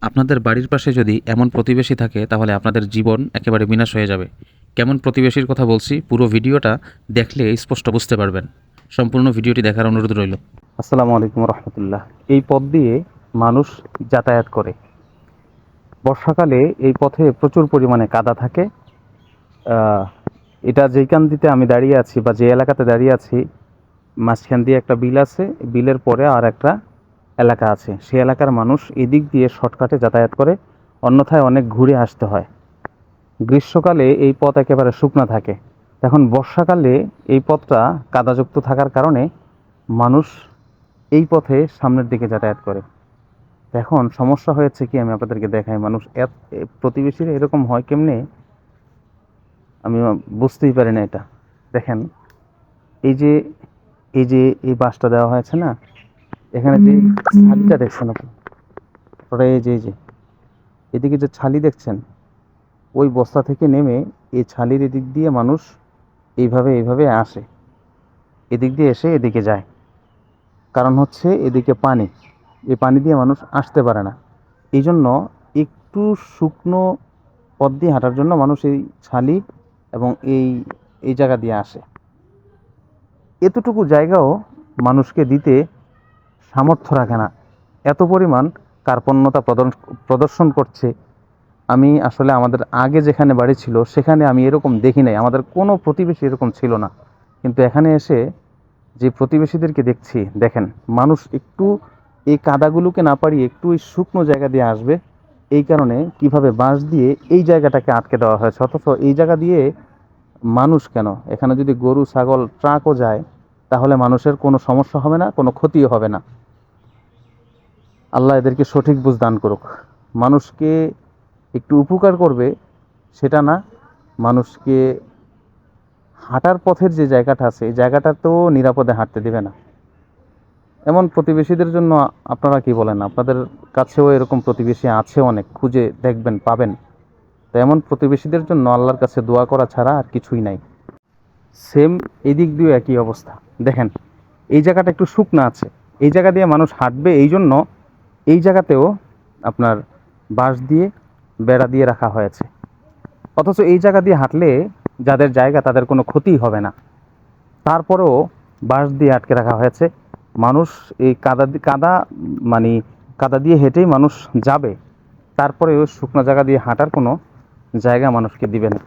আপনাদের বাড়ির পাশে যদি এমন প্রতিবেশী থাকে তাহলে আপনাদের জীবন একেবারে বিনাশ হয়ে যাবে। কেমন প্রতিবেশীর কথা বলছি পুরো ভিডিওটা দেখলে স্পষ্ট বুঝতে পারবেন। সম্পূর্ণ ভিডিওটি দেখার অনুরোধ রইল। আসসালামু আলাইকুম রহমতুল্লাহ। এই পথ দিয়ে মানুষ যাতায়াত করে। বর্ষাকালে এই পথে প্রচুর পরিমাণে কাদা থাকে। এটা যেইখান দিতে আমি দাঁড়িয়ে আছি বা যে এলাকাতে দাঁড়িয়ে আছি, মাঝখান দিয়ে একটা বিল আছে, বিলের পরে আর একটা এলাকা আছে। সেই এলাকার মানুষ এদিক দিয়ে শর্টকাটে যাতায়াত করে, অন্যথায় অনেক ঘুরে আসতে হয়। গ্রীষ্মকালে এই পথ একেবারে শুকনা থাকে। এখন বর্ষাকালে এই পথটা কাদাযুক্ত থাকার কারণে মানুষ এই পথে সামনের দিকে যাতায়াত করে। এখন সমস্যা হয়েছে কি, আমি আপনাদেরকে দেখাই। মানুষ প্রতিবেশীরা এরকম হয় কেমনে, আমি বুঝতেই পারি না এটা। দেখেন, এই যে এই যে এই বাসটা দেওয়া হয়েছে না, এখানে যে ছালিটা দেখছেন আপনি, ওটা এই যে এদিকে যে ছালি দেখছেন, ওই বস্তা থেকে নেমে এই ছালির এদিক দিয়ে মানুষ এইভাবে এইভাবে আসে, এদিক দিয়ে এসে এদিকে যায়। কারণ হচ্ছে এদিকে পানি, এই পানি দিয়ে মানুষ আসতে পারে না। এই জন্য একটু শুকনো পথ দিয়ে হাঁটার জন্য মানুষ এই ছালি এবং এই এই জায়গা দিয়ে আসে। এতটুকু জায়গাও মানুষকে দিতে সামর্থ্য রাখে না, এত পরিমাণ কার্পণ্যতা প্রদর্শন করছে। আমি আসলে আমাদের আগে যেখানে বাড়ি ছিল সেখানে আমি এরকম দেখি নাই, আমাদের কোনো প্রতিবেশী এরকম ছিল না। কিন্তু এখানে এসে যে প্রতিবেশীদেরকে দেখছি, দেখেন, মানুষ একটু এই কাদাগুলোকে না পারিয়ে একটু ওই শুকনো জায়গা দিয়ে আসবে। এই কারণে কিভাবে বাঁশ দিয়ে এই জায়গাটাকে আটকে দেওয়া হয়েছে। অথচ এই জায়গা দিয়ে মানুষ কেন, এখানে যদি গরু ছাগল ট্রাকও যায় তাহলে মানুষের কোনো সমস্যা হবে না, কোনো ক্ষতিও হবে না। আল্লাহ এদেরকে সঠিক বুঝ দান করুক। মানুষকে একটু উপকার করবে সেটা না, মানুষকে হাঁটার পথের যে জায়গাটা আছে এই জায়গাটা তো নিরাপদে হাঁটতে দেবে না। এমন প্রতিবেশীদের জন্য আপনারা কি বলেন? আপনাদের কাছেও এরকম প্রতিবেশী আছে, অনেক খুঁজে দেখবেন, পাবেন। তো এমন প্রতিবেশীদের জন্য আল্লাহর কাছে দোয়া করা ছাড়া আর কিছুই নাই। সেম এদিক দিয়েও একই অবস্থা। দেখেন, এই জায়গাটা একটু শুকনা আছে, এই জায়গা দিয়ে মানুষ হাঁটবে, এই জন্য এই জায়গাতেও আপনার বাঁশ দিয়ে বেড়া দিয়ে রাখা হয়েছে। অথচ এই জায়গা দিয়ে হাঁটলে যাদের জায়গা তাদের কোনো ক্ষতি হবে না, তারপরেও বাঁশ দিয়ে আটকে রাখা হয়েছে। মানুষ এই মানে কাদা দিয়ে হেঁটেই মানুষ যাবে, তারপরে ওই শুকনো জায়গা দিয়ে হাঁটার কোনো জায়গা মানুষকে দিবে না।